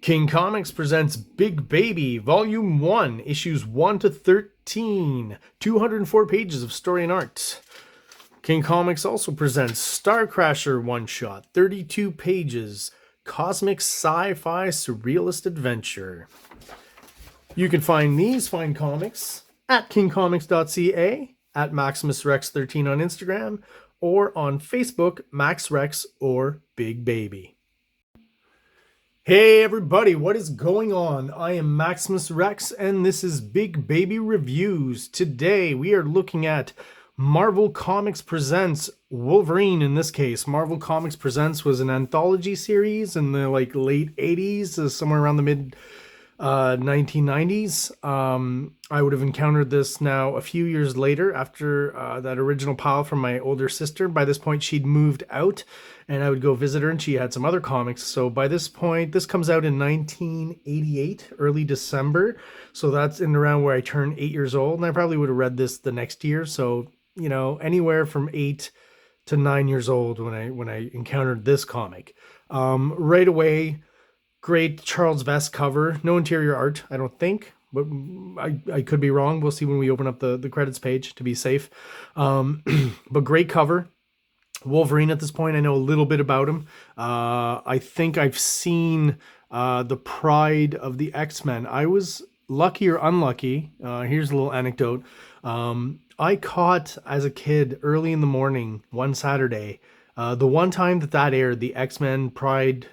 King Comics presents Big Baby, Volume 1, Issues 1 to 13, 204 pages of story and art. King Comics also presents Star Crasher one-shot, 32 pages, cosmic sci-fi surrealist adventure. You can find these fine comics at kingcomics.ca, at MaximusRex13 on Instagram, or on Facebook, MaxRex or Big Baby. Hey everybody, what is going on? I am Maximus Rex and this is Big Baby Reviews. Today we are looking at Marvel Comics Presents Wolverine. In this case, Marvel Comics Presents was an anthology series in the late 80s, somewhere around the mid 1990s. I would have encountered this now a few years later after that original pile from my older sister. By this point, she'd moved out and I would go visit her and she had some other comics. So by this point, this comes out in 1988, early December. So that's in around where I turned 8 years old. And I probably would have read this the next year. So, you know, anywhere from 8 to 9 years old when I encountered this comic. Right away, great Charles Vest cover. No interior art, I don't think, but I could be wrong. We'll see when we open up the credits page to be safe. But great cover. Wolverine at this point, I know a little bit about him. I think I've seen the Pride of the X-Men. I was lucky or unlucky. Here's a little anecdote. I caught, as a kid, early in the morning, one Saturday, the one time that aired, the X-Men Pride...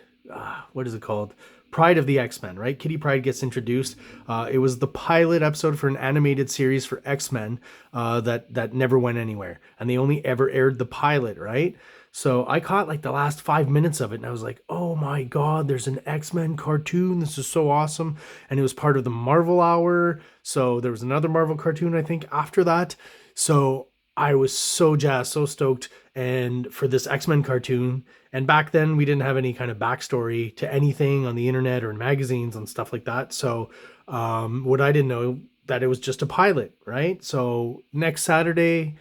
what is it called? Pride of the X-Men, right? Kitty Pryde gets introduced. It was the pilot episode for an animated series for X-Men that never went anywhere. And they only ever aired the pilot, right? So I caught like the last 5 minutes of it and I was like, oh my God, there's an X-Men cartoon. This is so awesome. And it was part of the Marvel Hour. So there was another Marvel cartoon, I think, after that. So I was so jazzed, so stoked, and for this X-Men cartoon. And back then we didn't have any kind of backstory to anything on the internet or in magazines and stuff like that. So what I didn't know, that it was just a pilot, right? So next Saturday,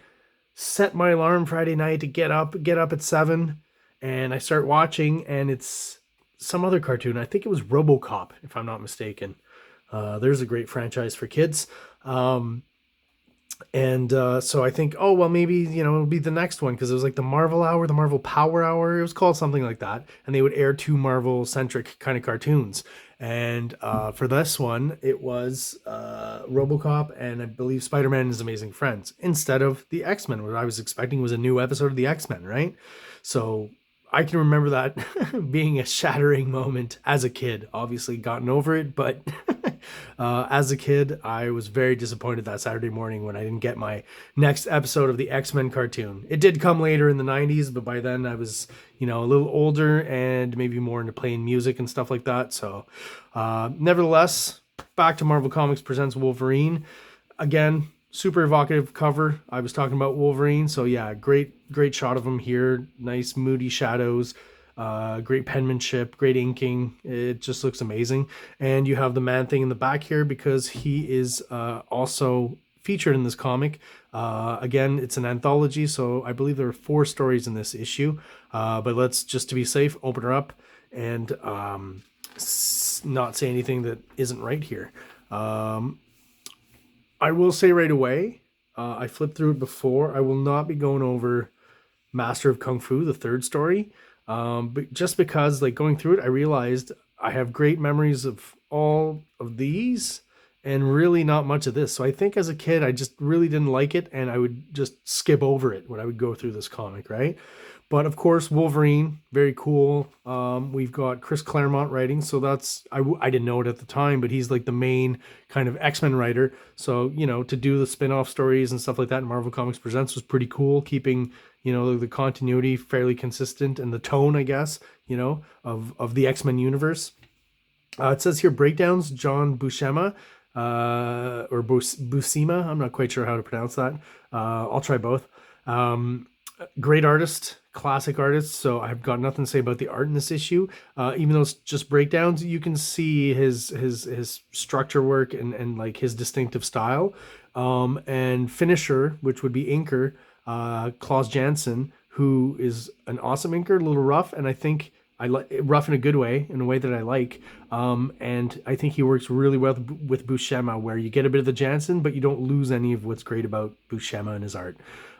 set my alarm Friday night to get up at 7, and I start watching, and it's some other cartoon. I think it was RoboCop, if I'm not mistaken. There's a great franchise for kids. So I think, oh, well, maybe, you know, it'll be the next one, because it was like the Marvel Hour, the Marvel Power Hour. It was called something like that. And they would air 2 Marvel-centric kind of cartoons. And for this one, it was RoboCop and I believe Spider-Man and His Amazing Friends, instead of the X-Men. What I was expecting was a new episode of the X-Men, right? So I can remember that being a shattering moment as a kid. Obviously gotten over it, but as a kid, I was very disappointed that Saturday morning when I didn't get my next episode of the X-Men cartoon. It did come later in the 90s, but by then I was, you know, a little older and maybe more into playing music and stuff like that. So nevertheless, back to Marvel Comics Presents Wolverine. Again, super evocative cover. I was talking about Wolverine, so yeah, great shot of him here. Nice moody shadows, great penmanship, great inking. It just looks amazing. And you have the Man-Thing in the back here because he is also featured in this comic. Again, it's an anthology, so I believe there are 4 stories in this issue. But let's, just to be safe, open her up and not say anything that isn't right here. I will say right away, I flipped through it before. I will not be going over Master of Kung Fu, the 3rd story. But just because, like, going through it, I realized I have great memories of all of these and really not much of this. So I think as a kid, I just really didn't like it and I would just skip over it when I would go through this comic, right? But of course, Wolverine, very cool. We've got Chris Claremont writing, so that's, I didn't know it at the time, but he's like the main kind of X-Men writer. So, you know, to do the spin-off stories and stuff like that in Marvel Comics Presents was pretty cool, keeping, you know, the continuity fairly consistent and the tone, I guess, you know, of the X-Men universe. It says here, breakdowns, John Buscema, or Buscema, I'm not quite sure how to pronounce that. I'll try both. Great artist, classic artist, so I've got nothing to say about the art in this issue. Even though it's just breakdowns, you can see his structure work and like his distinctive style. And finisher, which would be inker, Klaus Janson, who is an awesome inker, a little rough, and I think I like rough in a good way, in a way that I like. And I think he works really well with Buscema, where you get a bit of the Jansen, but you don't lose any of what's great about Buscema and his art.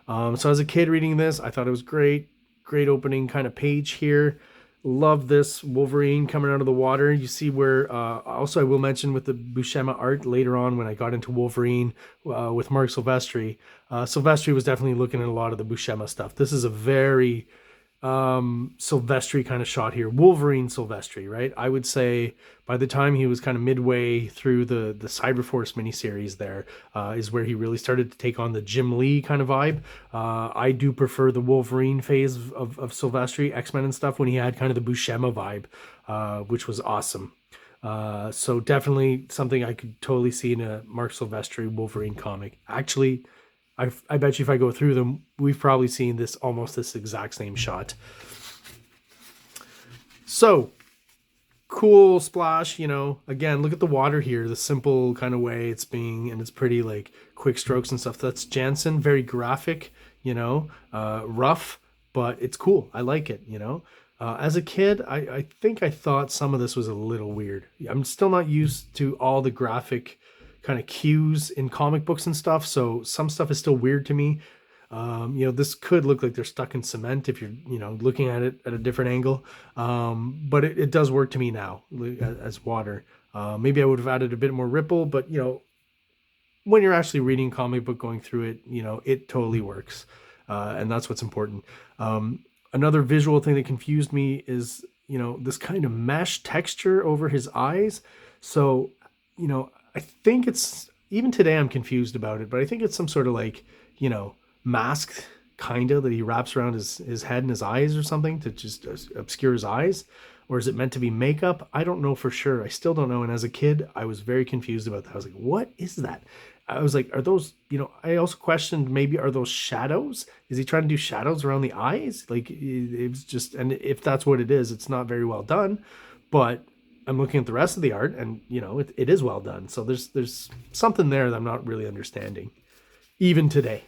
So as a kid reading this, I thought it was great. Great opening kind of page here. Love this Wolverine coming out of the water. You see where, also I will mention with the Buscema art later on when I got into Wolverine with Mark Silvestri. Silvestri was definitely looking at a lot of the Buscema stuff. This is a very Silvestri kind of shot here. Wolverine Silvestri, right? I would say by the time he was kind of midway through the Cyberforce miniseries there, is where he really started to take on the Jim Lee kind of vibe. I do prefer the Wolverine phase of Silvestri, X-Men and stuff, when he had kind of the Buscema vibe, which was awesome. So definitely something I could totally see in a Mark Silvestri Wolverine comic. Actually, I bet you if I go through them, we've probably seen this almost this exact same shot. So cool splash, you know. Again, look at the water here, the simple kind of way it's being, and it's pretty like quick strokes and stuff. That's Jansen, very graphic, you know, rough, but it's cool. I like it, you know. As a kid, I think I thought some of this was a little weird. I'm still not used to all the graphic kind of cues in comic books and stuff, so some stuff is still weird to me. You know, this could look like they're stuck in cement if you're, you know, looking at it at a different angle, but it does work to me now as water. Maybe I would have added a bit more ripple, but you know, when you're actually reading comic book, going through it, you know, it totally works, and that's what's important. Another visual thing that confused me is, you know, this kind of mesh texture over his eyes. So, you know, I think it's, even today I'm confused about it, but I think it's some sort of like, you know, mask kind of that he wraps around his head and his eyes or something to just obscure his eyes. Or is it meant to be makeup? I don't know for sure. I still don't know. And as a kid, I was very confused about that. I was like, what is that? I was like, are those, you know, I also questioned, maybe are those shadows? Is he trying to do shadows around the eyes? Like it was just, and if that's what it is, it's not very well done. But I'm looking at the rest of the art and, you know, it is well done. So there's something there that I'm not really understanding, even today.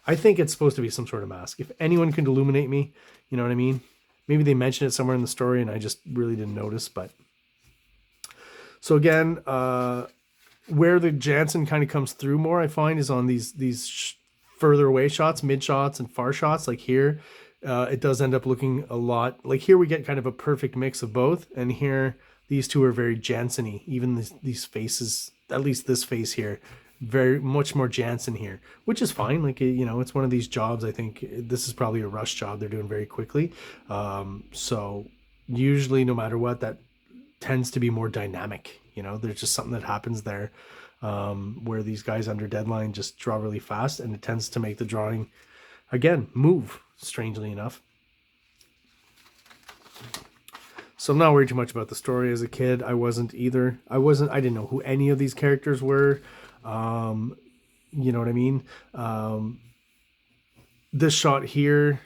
I think it's supposed to be some sort of mask. If anyone can illuminate me, you know what I mean? Maybe they mentioned it somewhere in the story and I just really didn't notice. But so again, where the Jansen kind of comes through more, I find, is on these further away shots, mid shots and far shots. Like here, it does end up looking a lot like here we get kind of a perfect mix of both, and here these two are very Jansen-y. Even these faces, at least this face here, very much more Jansen here, which is fine. Like, you know, it's one of these jobs. I think this is probably a rush job they're doing very quickly. So usually, no matter what, that tends to be more dynamic. You know, there's just something that happens there, where these guys under deadline just draw really fast, and it tends to make the drawing, again, move, strangely enough. So I'm not worried too much about the story. As a kid, I wasn't either. I didn't know who any of these characters were. You know what I mean? This shot here,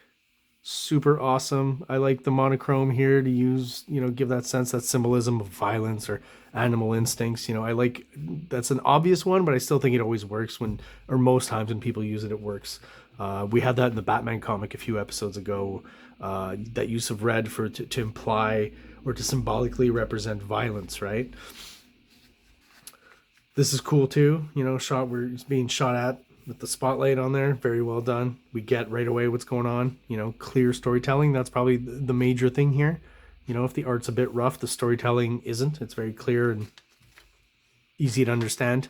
super awesome. I like the monochrome here to use, you know, give that sense, that symbolism of violence or animal instincts. You know, I like, that's an obvious one, but I still think it always works when, or most times when people use it, it works. We had that in the Batman comic a few episodes ago, that use of red to imply or to symbolically represent violence, right? This is cool too, you know, shot where it's being shot at with the spotlight on there. Very well done. We get right away what's going on, you know, clear storytelling. That's probably the major thing here. You know, if the art's a bit rough, the storytelling isn't. It's very clear and easy to understand.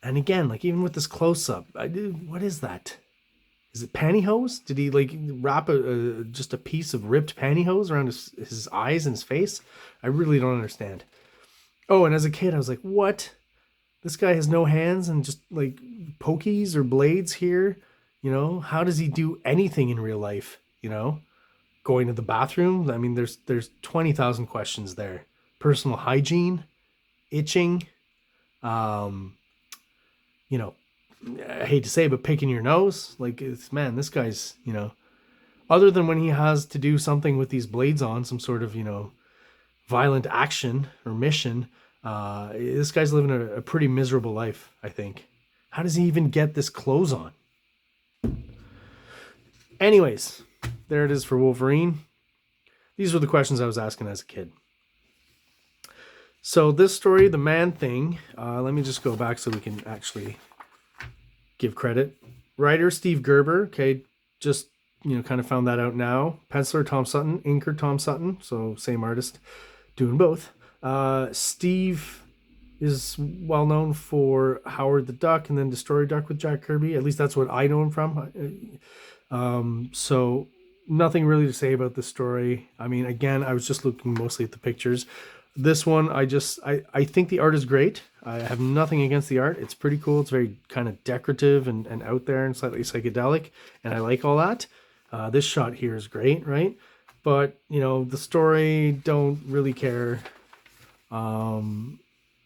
And again, like even with this close-up, what is that? Is it pantyhose? Did he like wrap just a piece of ripped pantyhose around his eyes and his face? I really don't understand. Oh, and as a kid, I was like, what? This guy has no hands and just like pokies or blades here. You know, how does he do anything in real life? You know, going to the bathroom. I mean, there's 20,000 questions there. Personal hygiene, itching, you know, I hate to say it, but picking your nose. Like, man, this guy's, you know, other than when he has to do something with these blades on, some sort of, you know, violent action or mission, this guy's living a pretty miserable life, I think. How does he even get this clothes on? Anyways, there it is for Wolverine. These were the questions I was asking as a kid. So this story, the Man Thing, let me just go back so we can actually give credit. Writer Steve Gerber, okay, just, kind of found that out now. Penciler Tom Sutton, inker Tom Sutton, so same artist, doing both. Steve is well known for Howard the Duck and then Destroy Duck with Jack Kirby. At least that's what I know him from. So nothing really to say about this story. I mean, again, I was just looking mostly at the pictures. This one, I think the art is great. I have nothing against the art. It's pretty cool. It's very kind of decorative and out there and slightly psychedelic, and I like all that. This shot here is great, right? But, the story, don't really care.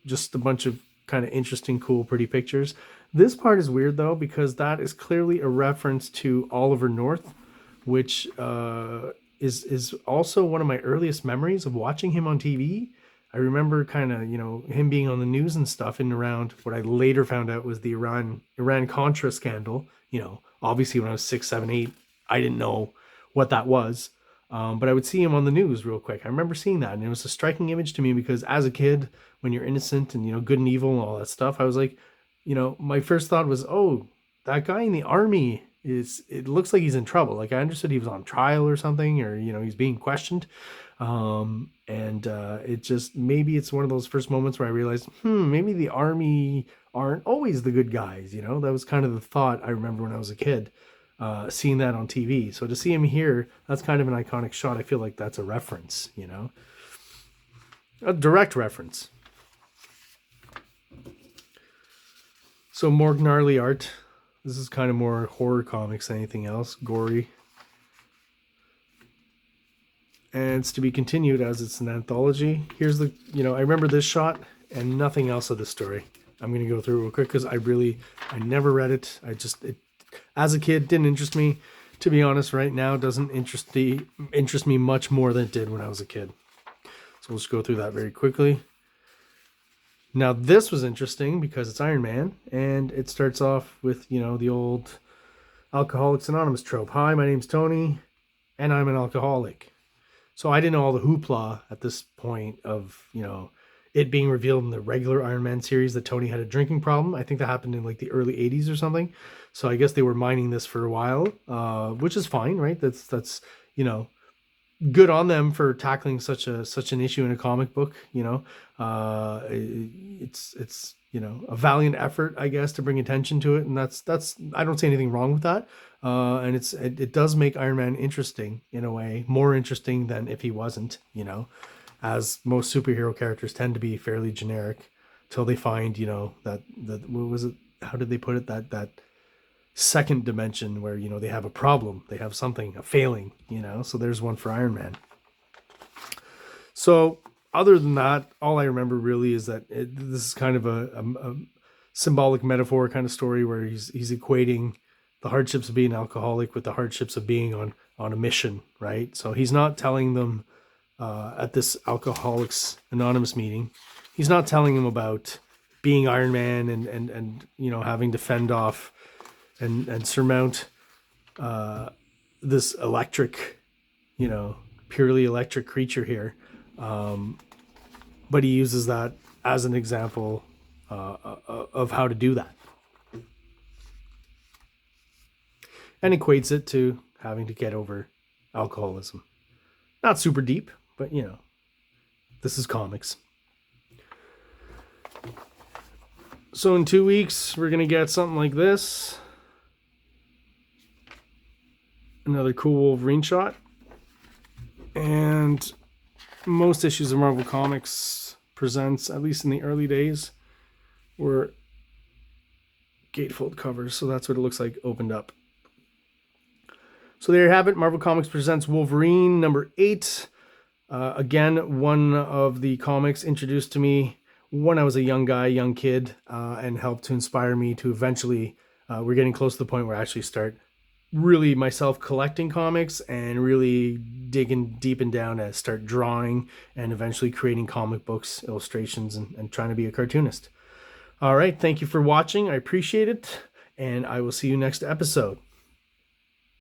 Just a bunch of kind of interesting, cool, pretty pictures. This part is weird, though, because that is clearly a reference to Oliver North, which is also one of my earliest memories of watching him on TV. I remember kind of, him being on the news and stuff in and around what I later found out was the Iran-Contra scandal. Obviously when I was 6, 7, 8, I didn't know what that was. But I would see him on the news real quick. I remember seeing that, and it was a striking image to me because as a kid, when you're innocent and, good and evil and all that stuff, I was like, my first thought was, oh, that guy in the army it looks like he's in trouble. Like, I understood he was on trial or something, or, he's being questioned. It just, maybe it's one of those first moments where I realized, maybe the army aren't always the good guys. That was kind of the thought I remember when I was a kid. Seeing that on TV. So to see him here, that's kind of an iconic shot. I feel like that's a reference, a direct reference. So more gnarly art. This is kind of more horror comics than anything else. Gory. And it's to be continued as it's an anthology. Here's the, I remember this shot and nothing else of the story. I'm going to go through it real quick because I never read it. As a kid, didn't interest me. To be honest, right now, doesn't interest me much more than it did when I was a kid. So we'll just go through that very quickly. Now, this was interesting because it's Iron Man, and it starts off with, the old Alcoholics Anonymous trope. Hi, my name's Tony, and I'm an alcoholic. So I didn't know all the hoopla at this point of, it being revealed in the regular Iron Man series that Tony had a drinking problem. I think that happened in like the early 80s or something. So I guess they were mining this for a while, which is fine, right? That's good on them for tackling such an issue in a comic book. It's a valiant effort, I guess, to bring attention to it, and that's I don't see anything wrong with that. And it does make Iron Man interesting in a way, more interesting than if he wasn't. As most superhero characters tend to be fairly generic till they find, that what was it? How did they put it? That second dimension where, they have a problem, they have something, a failing, so there's one for Iron Man. So other than that, all I remember really is that this is kind of a symbolic metaphor kind of story where he's equating the hardships of being an alcoholic with the hardships of being on a mission, right? So he's not telling them at this Alcoholics Anonymous meeting, he's not telling them about being Iron Man and having to fend off and surmount this electric, purely electric creature here. But he uses that as an example of how to do that. And equates it to having to get over alcoholism. Not super deep, but this is comics. So in 2 weeks, we're going to get something like this. Another cool Wolverine shot. And most issues of Marvel Comics presents, at least in the early days, were gatefold covers. So that's what it looks like opened up. So there you have it. Marvel Comics presents Wolverine number 8. Again, one of the comics introduced to me when I was a young kid, and helped to inspire me to eventually, we're getting close to the point where I actually start really myself collecting comics and really digging deep and down to start drawing and eventually creating comic books, illustrations, and trying to be a cartoonist. All right. Thank you for watching. I appreciate it. And I will see you next episode.